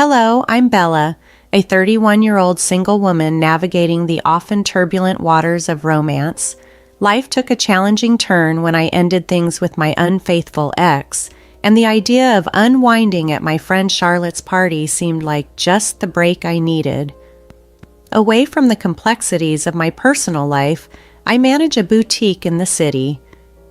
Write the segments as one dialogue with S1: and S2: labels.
S1: Hello, I'm Bella, a 31-year-old single woman navigating the often turbulent waters of romance. Life took a challenging turn when I ended things with my unfaithful ex, and the idea of unwinding at my friend Charlotte's party seemed like just the break I needed. Away from the complexities of my personal life, I manage a boutique in the city,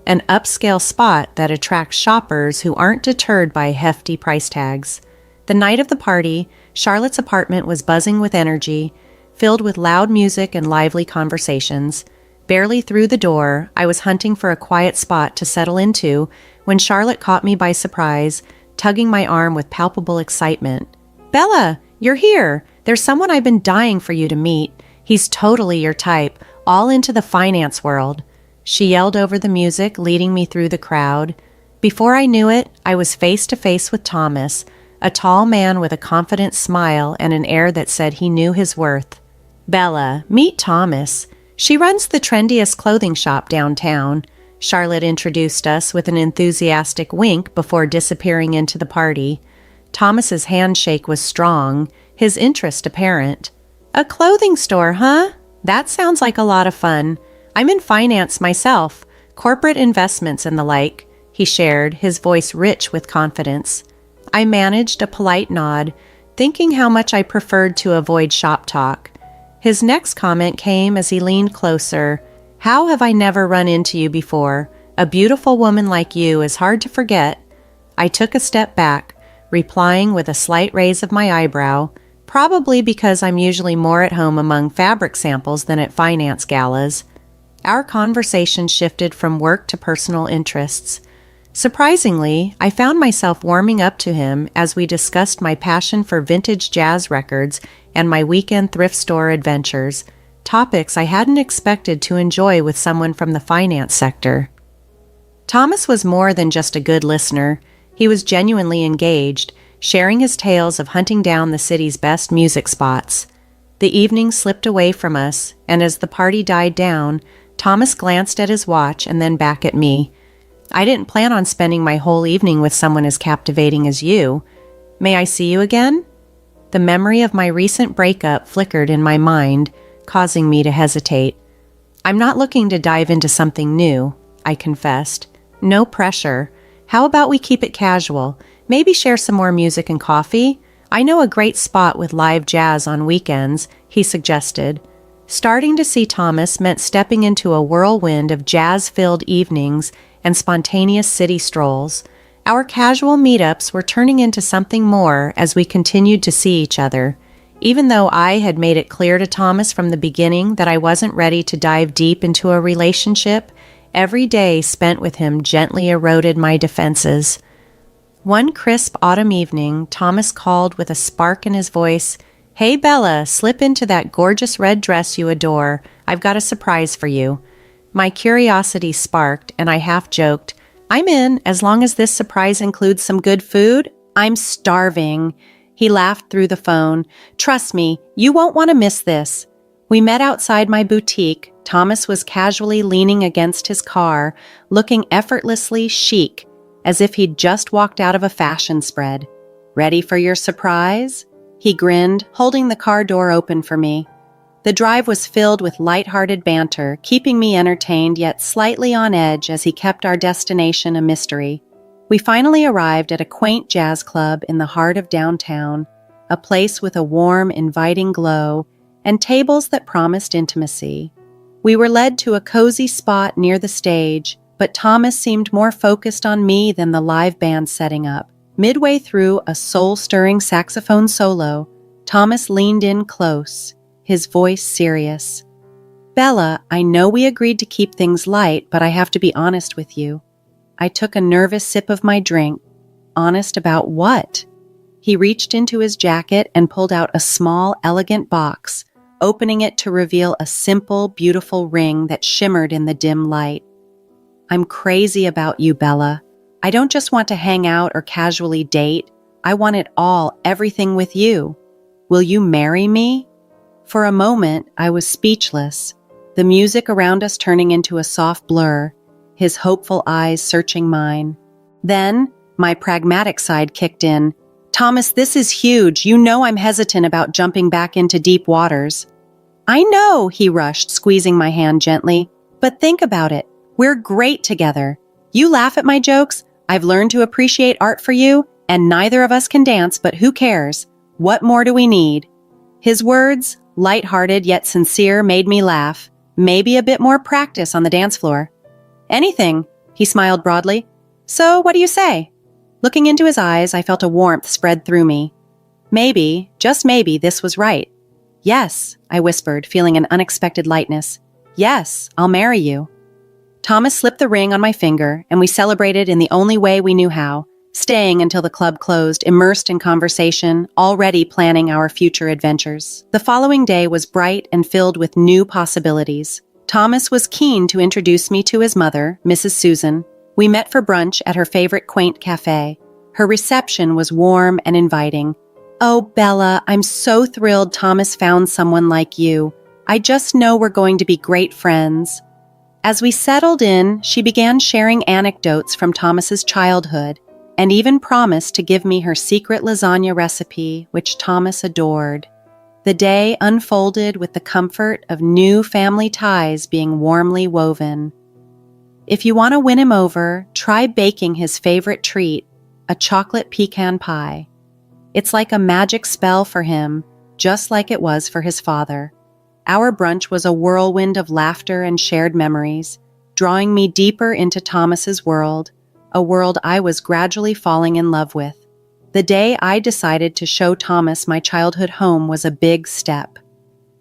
S1: an upscale spot that attracts shoppers who aren't deterred by hefty price tags. The night of the party, Charlotte's apartment was buzzing with energy, filled with loud music and lively conversations. Barely through the door, I was hunting for a quiet spot to settle into when Charlotte caught me by surprise, tugging my arm with palpable excitement. "Bella, you're here! There's someone I've been dying for you to meet. He's totally your type, all into the finance world." She yelled over the music, leading me through the crowd. Before I knew it, I was face to face with Thomas, a tall man with a confident smile and an air that said he knew his worth. "Bella, meet Thomas. She runs the trendiest clothing shop downtown." Charlotte introduced us with an enthusiastic wink before disappearing into the party. Thomas's handshake was strong, his interest apparent. "A clothing store, huh? That sounds like a lot of fun. I'm in finance myself, corporate investments and the like," he shared, his voice rich with confidence. I managed a polite nod, thinking how much I preferred to avoid shop talk. His next comment came as he leaned closer. "How have I never run into you before? A beautiful woman like you is hard to forget." I took a step back, replying with a slight raise of my eyebrow, probably because I'm usually more at home among fabric samples than at finance galas. Our conversation shifted from work to personal interests. Surprisingly, I found myself warming up to him as we discussed my passion for vintage jazz records and my weekend thrift store adventures, topics I hadn't expected to enjoy with someone from the finance sector. Thomas was more than just a good listener. He was genuinely engaged, sharing his tales of hunting down the city's best music spots. The evening slipped away from us, and as the party died down, Thomas glanced at his watch and then back at me. "I didn't plan on spending my whole evening with someone as captivating as you. May I see you again?" The memory of my recent breakup flickered in my mind, causing me to hesitate. "I'm not looking to dive into something new," I confessed. "No pressure. How about we keep it casual? Maybe share some more music and coffee? I know a great spot with live jazz on weekends," he suggested. Starting to see Thomas meant stepping into a whirlwind of jazz-filled evenings and spontaneous city strolls. Our casual meetups were turning into something more as we continued to see each other. Even though I had made it clear to Thomas from the beginning that I wasn't ready to dive deep into a relationship, every day spent with him gently eroded my defenses. One crisp autumn evening, Thomas called with a spark in his voice, "Hey Bella, slip into that gorgeous red dress you adore. I've got a surprise for you." My curiosity sparked, and I half joked, "I'm in, as long as this surprise includes some good food. I'm starving." He laughed through the phone. "Trust me, you won't want to miss this." We met outside my boutique. Thomas was casually leaning against his car, looking effortlessly chic, as if he'd just walked out of a fashion spread. "Ready for your surprise?" He grinned, holding the car door open for me. The drive was filled with light-hearted banter, keeping me entertained yet slightly on edge as he kept our destination a mystery. We finally arrived at a quaint jazz club in the heart of downtown, a place with a warm, inviting glow and tables that promised intimacy. We were led to a cozy spot near the stage, but Thomas seemed more focused on me than the live band setting up. Midway through a soul-stirring saxophone solo, Thomas leaned in close, his voice serious. "Bella, I know we agreed to keep things light, but I have to be honest with you." I took a nervous sip of my drink. "Honest about what?" He reached into his jacket and pulled out a small, elegant box, opening it to reveal a simple, beautiful ring that shimmered in the dim light. "I'm crazy about you, Bella. I don't just want to hang out or casually date. I want it all, everything with you. Will you marry me?" For a moment, I was speechless, the music around us turning into a soft blur, his hopeful eyes searching mine. Then, my pragmatic side kicked in. Thomas, this is huge. You know I'm hesitant about jumping back into deep waters. I know, he rushed, squeezing my hand gently. But think about it. We're great together. You laugh at my jokes. I've learned to appreciate art for you, and neither of us can dance, but who cares? What more do we need? His words, light-hearted yet sincere, made me laugh. Maybe a bit more practice on the dance floor. Anything, he smiled broadly. So, what do you say? Looking into his eyes, I felt a warmth spread through me. Maybe, just maybe, this was right. Yes, I whispered, feeling an unexpected lightness. Yes, I'll marry you. Thomas slipped the ring on my finger, and we celebrated in the only way we knew how, staying until the club closed, immersed in conversation, already planning our future adventures. The following day was bright and filled with new possibilities. Thomas was keen to introduce me to his mother, Mrs. Susan. We met for brunch at her favorite quaint cafe. Her reception was warm and inviting. Oh, Bella, I'm so thrilled Thomas found someone like you. I just know we're going to be great friends. As we settled in, she began sharing anecdotes from Thomas's childhood and even promised to give me her secret lasagna recipe, which Thomas adored. The day unfolded with the comfort of new family ties being warmly woven. If you want to win him over, try baking his favorite treat, a chocolate pecan pie. It's like a magic spell for him, just like it was for his father. Our brunch was a whirlwind of laughter and shared memories, drawing me deeper into Thomas's world, a world I was gradually falling in love with. The day I decided to show Thomas my childhood home was a big step.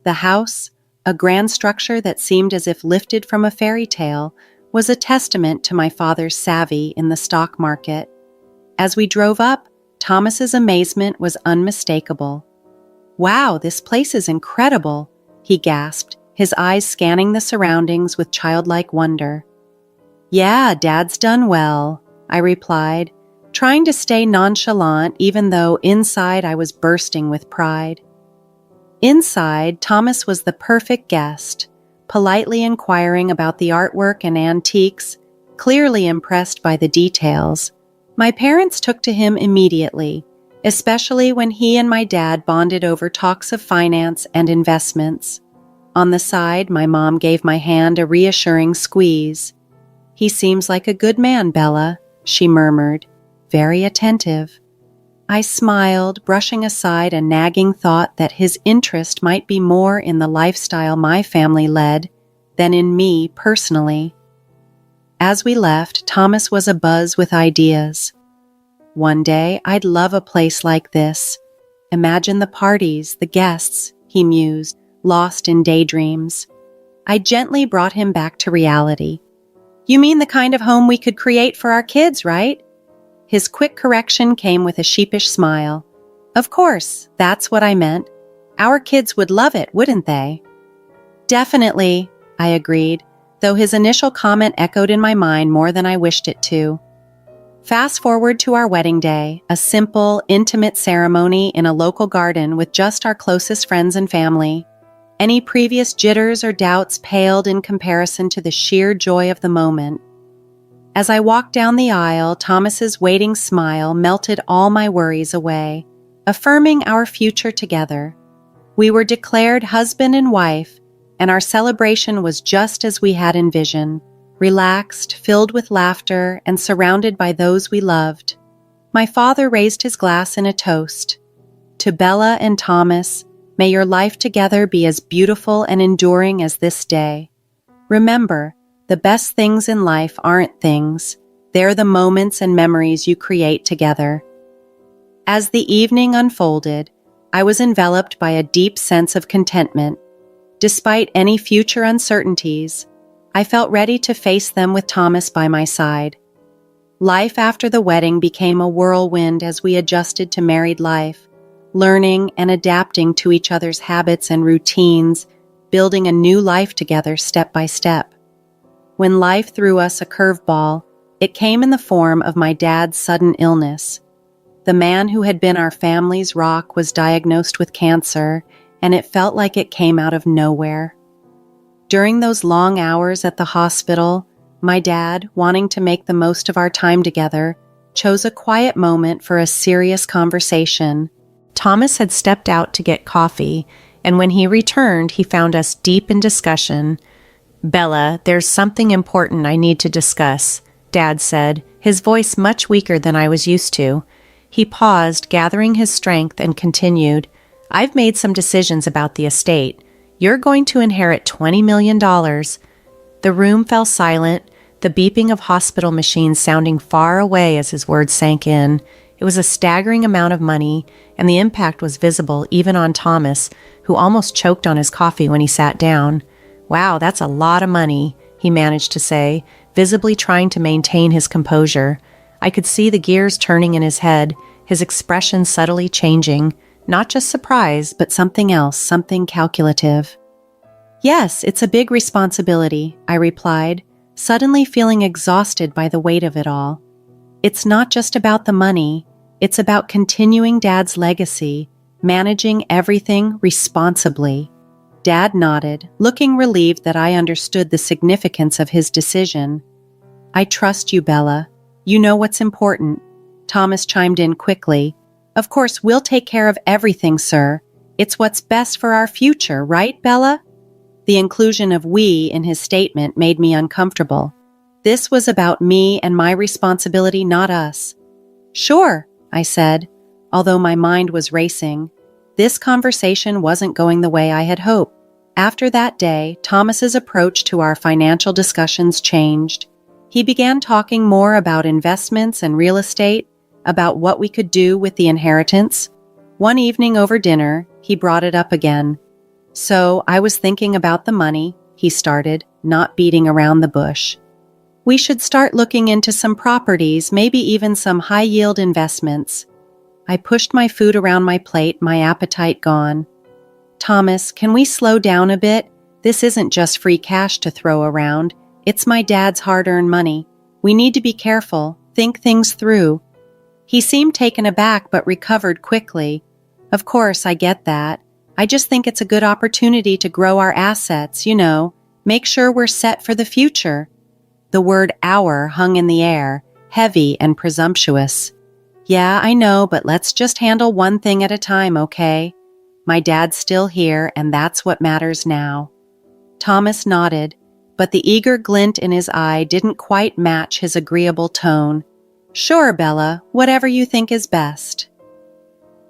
S1: The house, a grand structure that seemed as if lifted from a fairy tale, was a testament to my father's savvy in the stock market. As we drove up, Thomas's amazement was unmistakable. Wow, this place is incredible, he gasped, his eyes scanning the surroundings with childlike wonder. Yeah, Dad's done well, I replied, trying to stay nonchalant even though inside I was bursting with pride. Inside, Thomas was the perfect guest, politely inquiring about the artwork and antiques, clearly impressed by the details. My parents took to him immediately, especially when he and my dad bonded over talks of finance and investments. On the side, my mom gave my hand a reassuring squeeze. He seems like a good man, Bella, she murmured, very attentive. I smiled, brushing aside a nagging thought that his interest might be more in the lifestyle my family led than in me personally. As we left, Thomas was abuzz with ideas. One day, I'd love a place like this. Imagine the parties, the guests, he mused, lost in daydreams. I gently brought him back to reality. You mean the kind of home we could create for our kids, right? His quick correction came with a sheepish smile. Of course, that's what I meant. Our kids would love it, wouldn't they? Definitely, I agreed, though his initial comment echoed in my mind more than I wished it to. Fast forward to our wedding day, a simple, intimate ceremony in a local garden with just our closest friends and family. Any previous jitters or doubts paled in comparison to the sheer joy of the moment. As I walked down the aisle, Thomas's waiting smile melted all my worries away, affirming our future together. We were declared husband and wife, and our celebration was just as we had envisioned, relaxed, filled with laughter, and surrounded by those we loved. My father raised his glass in a toast. To Bella and Thomas, may your life together be as beautiful and enduring as this day. Remember, the best things in life aren't things. They're the moments and memories you create together. As the evening unfolded, I was enveloped by a deep sense of contentment. Despite any future uncertainties, I felt ready to face them with Thomas by my side. Life after the wedding became a whirlwind as we adjusted to married life, learning and adapting to each other's habits and routines, building a new life together step by step. When life threw us a curveball, it came in the form of my dad's sudden illness. The man who had been our family's rock was diagnosed with cancer, and it felt like it came out of nowhere. During those long hours at the hospital, my dad, wanting to make the most of our time together, chose a quiet moment for a serious conversation. Thomas had stepped out to get coffee, and when he returned, he found us deep in discussion. "Bella, there's something important I need to discuss," Dad said, his voice much weaker than I was used to. He paused, gathering his strength, and continued, "I've made some decisions about the estate. You're going to inherit $20 million. The room fell silent, the beeping of hospital machines sounding far away as his words sank in. It was a staggering amount of money, and the impact was visible even on Thomas, who almost choked on his coffee when he sat down. "Wow, that's a lot of money," he managed to say, visibly trying to maintain his composure. I could see the gears turning in his head, his expression subtly changing, not just surprise, but something else, something calculative. "Yes, it's a big responsibility," I replied, suddenly feeling exhausted by the weight of it all. "It's not just about the money, it's about continuing Dad's legacy, managing everything responsibly." Dad nodded, looking relieved that I understood the significance of his decision. "I trust you, Bella. You know what's important." Thomas chimed in quickly. "Of course, we'll take care of everything, sir. It's what's best for our future, right, Bella?" The inclusion of "we" in his statement made me uncomfortable. This was about me and my responsibility, not us. "Sure," I said, although my mind was racing. This conversation wasn't going the way I had hoped. After that day, Thomas's approach to our financial discussions changed. He began talking more about investments and real estate, about what we could do with the inheritance. One evening over dinner, he brought it up again. "So, I was thinking about the money," he started, not beating around the bush. "We should start looking into some properties, maybe even some high-yield investments." I pushed my food around my plate, my appetite gone. "Thomas, can we slow down a bit? This isn't just free cash to throw around. It's my dad's hard-earned money. We need to be careful, think things through." He seemed taken aback but recovered quickly. "Of course, I get that. I just think it's a good opportunity to grow our assets, make sure we're set for the future." The word "our" hung in the air, heavy and presumptuous. "Yeah, I know, but let's just handle one thing at a time, okay? My dad's still here, and that's what matters now." Thomas nodded, but the eager glint in his eye didn't quite match his agreeable tone. "Sure, Bella, whatever you think is best."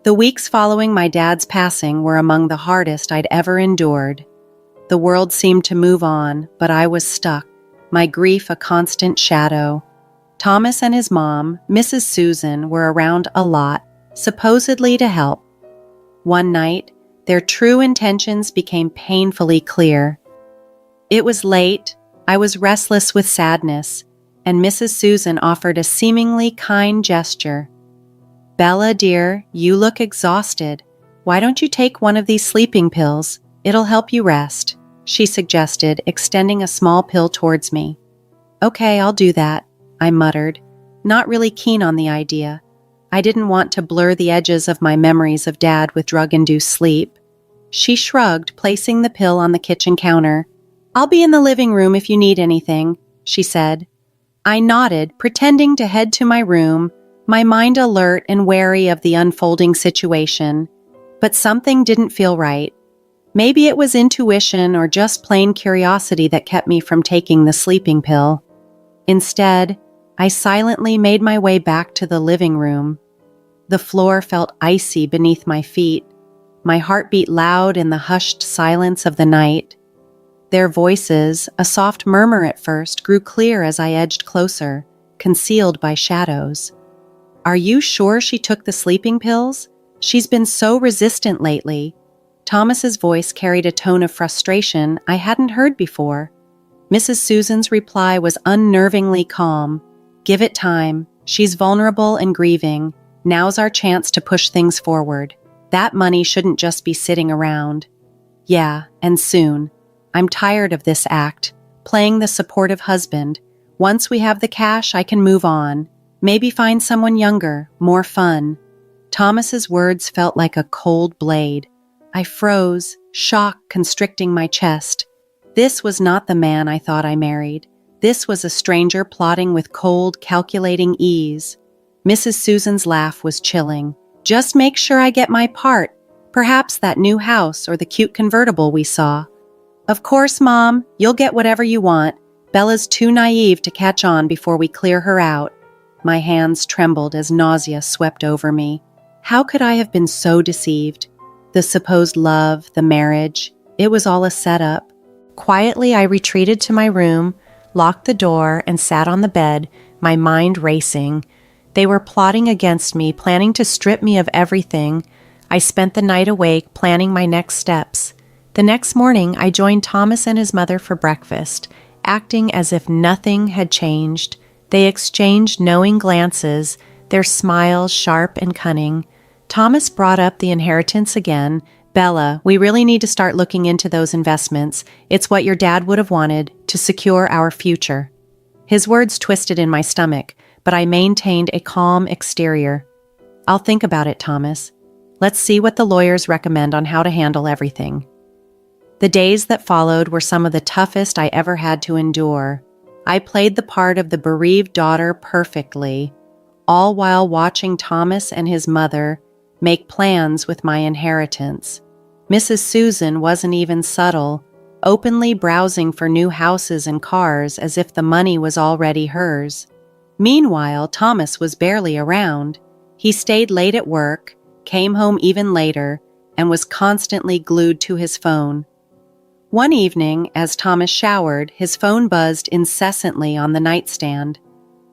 S1: The weeks following my dad's passing were among the hardest I'd ever endured. The world seemed to move on, but I was stuck, my grief a constant shadow. Thomas and his mom, Mrs. Susan, were around a lot, supposedly to help. One night, their true intentions became painfully clear. It was late, I was restless with sadness, and Mrs. Susan offered a seemingly kind gesture. "Bella, dear, you look exhausted. Why don't you take one of these sleeping pills? It'll help you rest," she suggested, extending a small pill towards me. "Okay, I'll do that," I muttered, not really keen on the idea. I didn't want to blur the edges of my memories of Dad with drug-induced sleep. She shrugged, placing the pill on the kitchen counter. "I'll be in the living room if you need anything," she said. I nodded, pretending to head to my room, my mind alert and wary of the unfolding situation. But something didn't feel right. Maybe it was intuition or just plain curiosity that kept me from taking the sleeping pill. Instead, I silently made my way back to the living room. The floor felt icy beneath my feet, my heart beat loud in the hushed silence of the night. Their voices, a soft murmur at first, grew clear as I edged closer, concealed by shadows. "Are you sure she took the sleeping pills? She's been so resistant lately." Thomas's voice carried a tone of frustration I hadn't heard before. Mrs. Susan's reply was unnervingly calm. "Give it time. She's vulnerable and grieving. Now's our chance to push things forward. That money shouldn't just be sitting around." "Yeah, and soon. I'm tired of this act, playing the supportive husband. Once we have the cash, I can move on. Maybe find someone younger, more fun." Thomas's words felt like a cold blade. I froze, shock constricting my chest. This was not the man I thought I married. This was a stranger plotting with cold, calculating ease. Mrs. Susan's laugh was chilling. "Just make sure I get my part. Perhaps that new house or the cute convertible we saw." "Of course, Mom. You'll get whatever you want. Bella's too naive to catch on before we clear her out." My hands trembled as nausea swept over me. How could I have been so deceived? The supposed love, the marriage, it was all a setup. Quietly, I retreated to my room, locked the door, and sat on the bed, my mind racing. They were plotting against me, planning to strip me of everything. I spent the night awake, planning my next steps. The next morning, I joined Thomas and his mother for breakfast, acting as if nothing had changed. They exchanged knowing glances, their smiles sharp and cunning. Thomas brought up the inheritance again. "Bella, we really need to start looking into those investments. It's what your dad would have wanted to secure our future." His words twisted in my stomach, but I maintained a calm exterior. "I'll think about it, Thomas. Let's see what the lawyers recommend on how to handle everything." The days that followed were some of the toughest I ever had to endure. I played the part of the bereaved daughter perfectly, all while watching Thomas and his mother make plans with my inheritance. Mrs. Susan wasn't even subtle, openly browsing for new houses and cars as if the money was already hers. Meanwhile, Thomas was barely around. He stayed late at work, came home even later, and was constantly glued to his phone. One evening, as Thomas showered, his phone buzzed incessantly on the nightstand.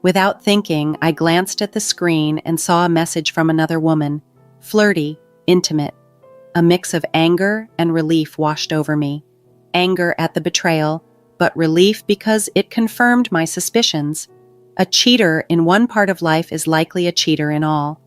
S1: Without thinking, I glanced at the screen and saw a message from another woman. Flirty, intimate. A mix of anger and relief washed over me. Anger at the betrayal, but relief because it confirmed my suspicions. A cheater in one part of life is likely a cheater in all.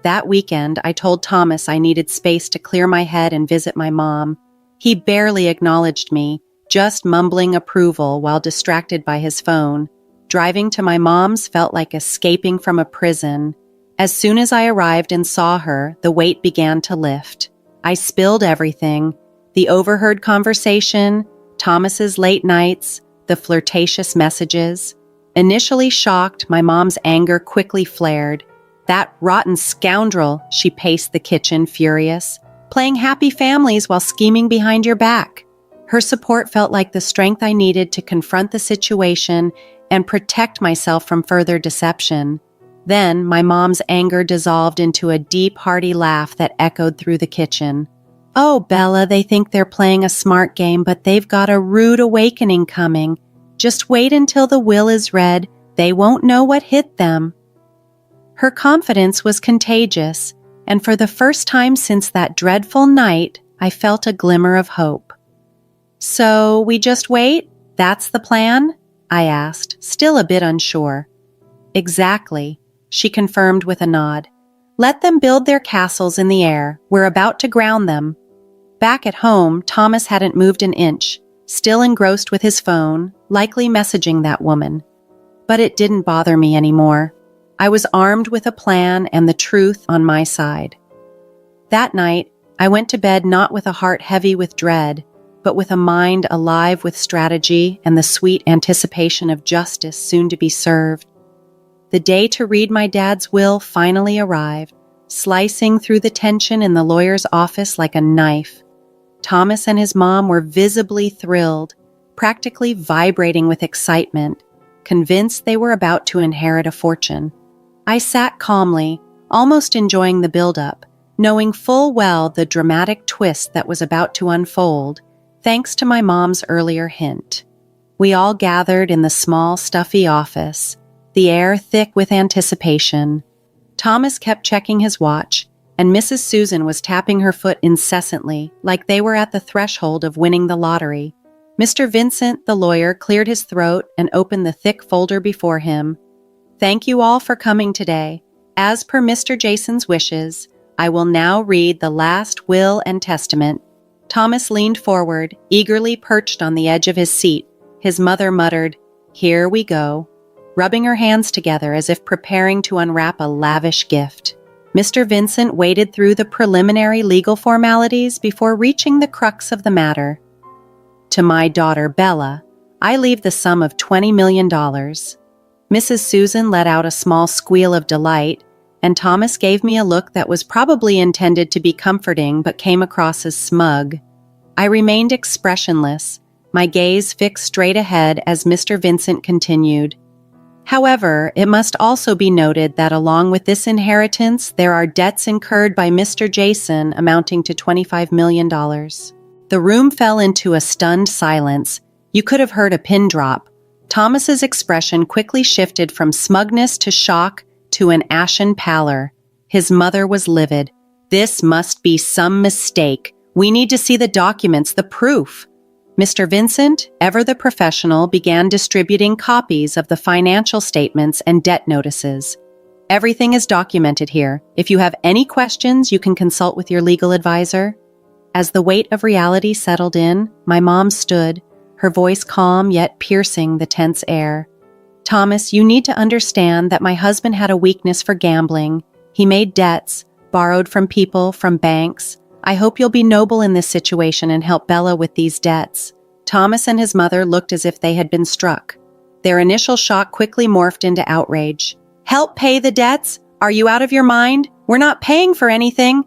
S1: That weekend, I told Thomas I needed space to clear my head and visit my mom. He barely acknowledged me, just mumbling approval while distracted by his phone. Driving to my mom's felt like escaping from a prison. As soon as I arrived and saw her, the weight began to lift. I spilled everything: the overheard conversation, Thomas's late nights, the flirtatious messages. Initially shocked, my mom's anger quickly flared. "That rotten scoundrel," she paced the kitchen, furious. "Playing happy families while scheming behind your back." Her support felt like the strength I needed to confront the situation and protect myself from further deception. Then, my mom's anger dissolved into a deep, hearty laugh that echoed through the kitchen. "Oh, Bella, they think they're playing a smart game, but they've got a rude awakening coming. Just wait until the will is read. They won't know what hit them." Her confidence was contagious, and for the first time since that dreadful night, I felt a glimmer of hope. "So, we just wait? That's the plan?" I asked, still a bit unsure. "Exactly," she confirmed with a nod. "Let them build their castles in the air. We're about to ground them." Back at home, Thomas hadn't moved an inch, still engrossed with his phone, likely messaging that woman. But it didn't bother me anymore. I was armed with a plan and the truth on my side. That night, I went to bed not with a heart heavy with dread, but with a mind alive with strategy and the sweet anticipation of justice soon to be served. The day to read my dad's will finally arrived, slicing through the tension in the lawyer's office like a knife. Thomas and his mom were visibly thrilled, practically vibrating with excitement, convinced they were about to inherit a fortune. I sat calmly, almost enjoying the build-up, knowing full well the dramatic twist that was about to unfold, thanks to my mom's earlier hint. We all gathered in the small, stuffy office, the air thick with anticipation. Thomas kept checking his watch, and Mrs. Susan was tapping her foot incessantly, like they were at the threshold of winning the lottery. Mr. Vincent, the lawyer, cleared his throat and opened the thick folder before him. "Thank you all for coming today. As per Mr. Jason's wishes, I will now read the last will and testament." Thomas leaned forward, eagerly perched on the edge of his seat. His mother muttered, "Here we go," rubbing her hands together as if preparing to unwrap a lavish gift. Mr. Vincent waded through the preliminary legal formalities before reaching the crux of the matter. "To my daughter Bella, I leave the sum of $20 million. Mrs. Susan let out a small squeal of delight, and Thomas gave me a look that was probably intended to be comforting but came across as smug. I remained expressionless, my gaze fixed straight ahead as Mr. Vincent continued. However, it must also be noted that along with this inheritance, there are debts incurred by Mr. Jason amounting to $25 million. The room fell into a stunned silence. You could have heard a pin drop. Thomas's expression quickly shifted from smugness to shock to an ashen pallor. His mother was livid. This must be some mistake. We need to see the documents, the proof. Mr. Vincent, ever the professional, began distributing copies of the financial statements and debt notices. Everything is documented here. If you have any questions, you can consult with your legal advisor. As the weight of reality settled in, my mom stood, her voice calm yet piercing the tense air. Thomas, you need to understand that my husband had a weakness for gambling. He made debts, borrowed from people, from banks. I hope you'll be noble in this situation and help Bella with these debts. Thomas and his mother looked as if they had been struck. Their initial shock quickly morphed into outrage. Help pay the debts? Are you out of your mind? We're not paying for anything.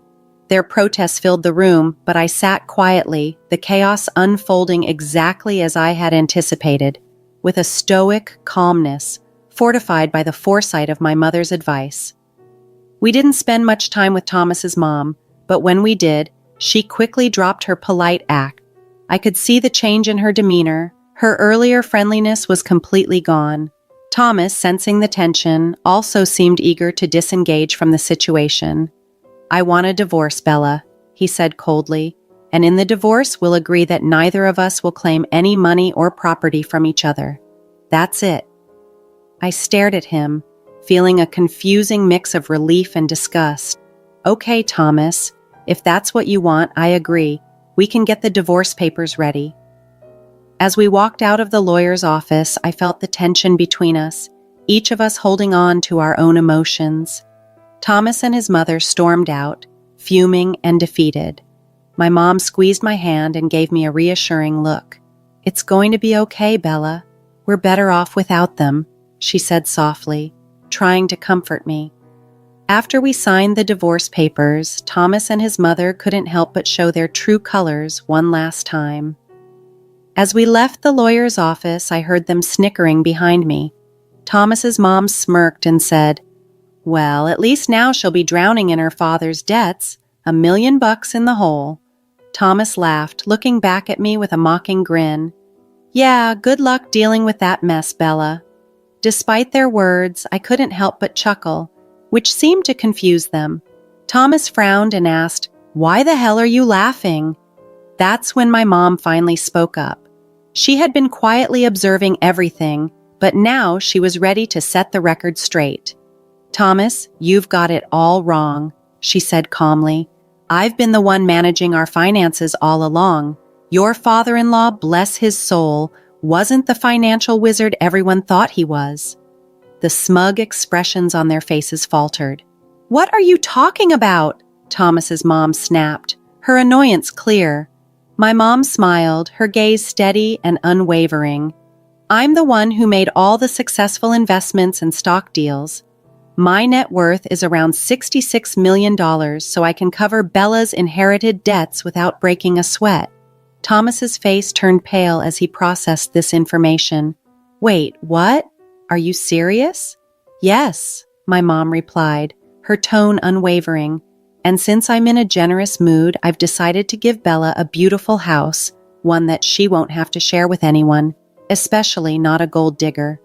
S1: Their protests filled the room, but I sat quietly, the chaos unfolding exactly as I had anticipated, with a stoic calmness, fortified by the foresight of my mother's advice. We didn't spend much time with Thomas's mom, but when we did, she quickly dropped her polite act. I could see the change in her demeanor. Her earlier friendliness was completely gone. Thomas, sensing the tension, also seemed eager to disengage from the situation. I want a divorce, Bella, he said coldly, and in the divorce we'll agree that neither of us will claim any money or property from each other. That's it. I stared at him, feeling a confusing mix of relief and disgust. Okay, Thomas, if that's what you want, I agree. We can get the divorce papers ready. As we walked out of the lawyer's office, I felt the tension between us, each of us holding on to our own emotions. Thomas and his mother stormed out, fuming and defeated. My mom squeezed my hand and gave me a reassuring look. It's going to be okay, Bella. We're better off without them, she said softly, trying to comfort me. After we signed the divorce papers, Thomas and his mother couldn't help but show their true colors one last time. As we left the lawyer's office, I heard them snickering behind me. Thomas's mom smirked and said, Well, at least now she'll be drowning in her father's debts, $1 million in the hole. Thomas laughed, looking back at me with a mocking grin. Yeah, good luck dealing with that mess, Bella. Despite their words, I couldn't help but chuckle, which seemed to confuse them. Thomas frowned and asked, Why the hell are you laughing? That's when my mom finally spoke up. She had been quietly observing everything, but now she was ready to set the record straight. Thomas, you've got it all wrong, she said calmly. I've been the one managing our finances all along. Your father-in-law, bless his soul, wasn't the financial wizard everyone thought he was. The smug expressions on their faces faltered. What are you talking about? Thomas's mom snapped, her annoyance clear. My mom smiled, her gaze steady and unwavering. I'm the one who made all the successful investments and stock deals. My net worth is around $66 million, so I can cover Bella's inherited debts without breaking a sweat. Thomas's face turned pale as he processed this information. Wait, what? Are you serious? Yes, my mom replied, her tone unwavering. And since I'm in a generous mood, I've decided to give Bella a beautiful house, one that she won't have to share with anyone, especially not a gold digger.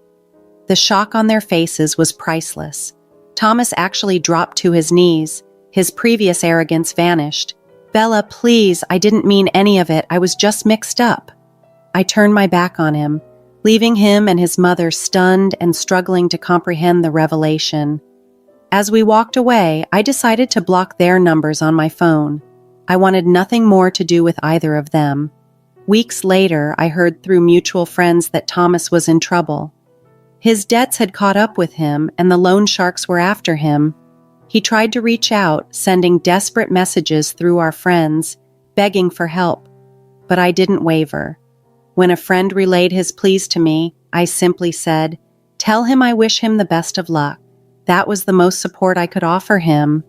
S1: The shock on their faces was priceless. Thomas actually dropped to his knees. His previous arrogance vanished. Bella, please, I didn't mean any of it. I was just mixed up. I turned my back on him, leaving him and his mother stunned and struggling to comprehend the revelation. As we walked away, I decided to block their numbers on my phone. I wanted nothing more to do with either of them. Weeks later, I heard through mutual friends that Thomas was in trouble. His debts had caught up with him, and the loan sharks were after him. He tried to reach out, sending desperate messages through our friends, begging for help. But I didn't waver. When a friend relayed his pleas to me, I simply said, Tell him I wish him the best of luck. That was the most support I could offer him.